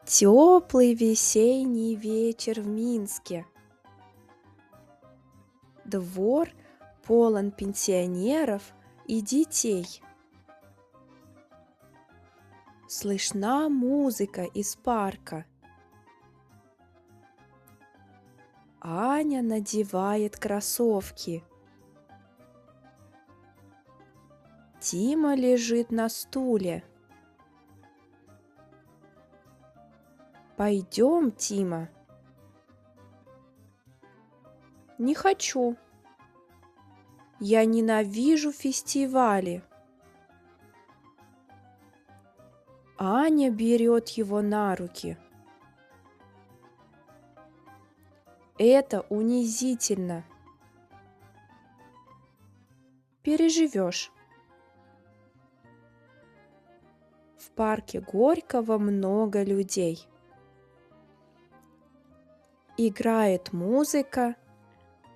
Теплый весенний вечер в Минске. Двор полон пенсионеров и детей. Слышна музыка из парка. Аня надевает кроссовки. Тима лежит на стуле. Пойдем, Тима. Не хочу. Я ненавижу фестивали. Аня берет его на руки. Это унизительно. Переживешь. В парке Горького много людей. Играет музыка,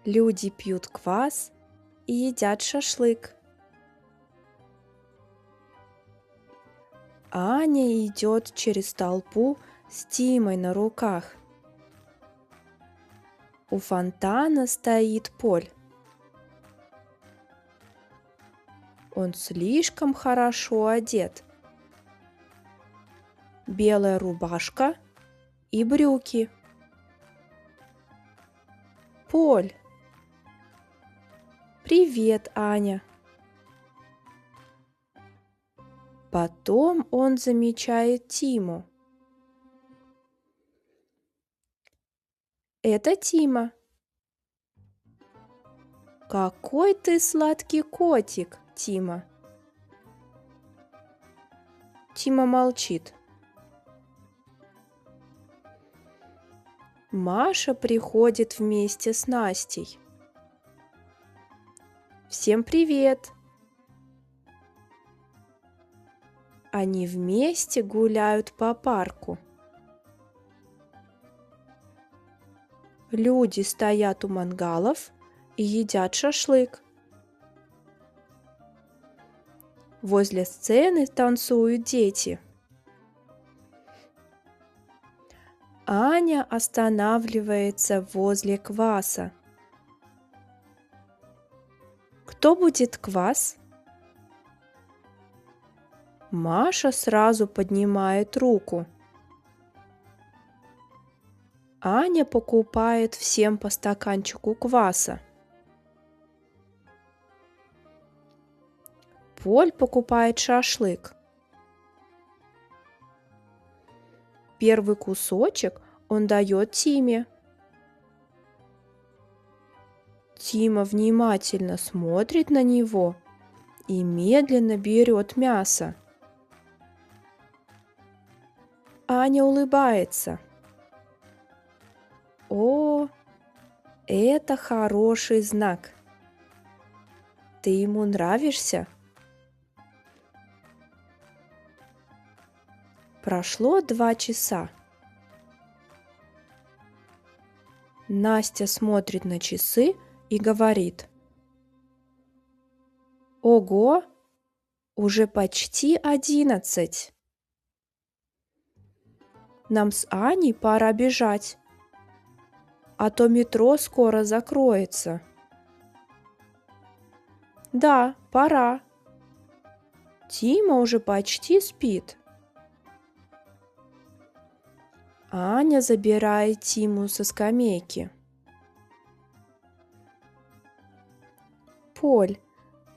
люди пьют квас и едят шашлык. Аня идет через толпу с Тимой на руках. У фонтана стоит Поль. Он слишком хорошо одет. Белая рубашка и брюки. Поль. Привет, Аня. Потом он замечает Тиму. Это Тима. Какой ты сладкий котик, Тима. Тима молчит. Маша приходит вместе с Настей. Всем привет! Они вместе гуляют по парку. Люди стоят у мангалов и едят шашлык. Возле сцены танцуют дети. Аня останавливается возле кваса. Кто будет квас? Маша сразу поднимает руку. Аня покупает всем по стаканчику кваса. Поль покупает шашлык. Первый кусочек он дает Тиме. Тима внимательно смотрит на него и медленно берет мясо. Аня улыбается. О, это хороший знак. Ты ему нравишься? Прошло 2 часа. Настя смотрит на часы и говорит: Ого, уже почти 11. Нам с Аней пора бежать, а то метро скоро закроется. Да, пора. Тима уже почти спит. Аня забирает Тиму со скамейки. Поль,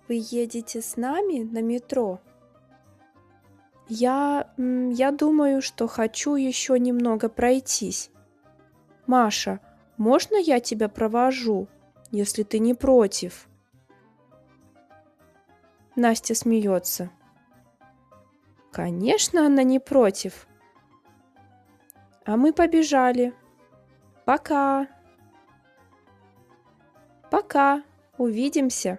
вы едете с нами на метро? Я думаю, что хочу еще немного пройтись. Маша, можно я тебя провожу, если ты не против? Настя смеется. Конечно, она не против. А мы побежали. Пока. Пока. Увидимся.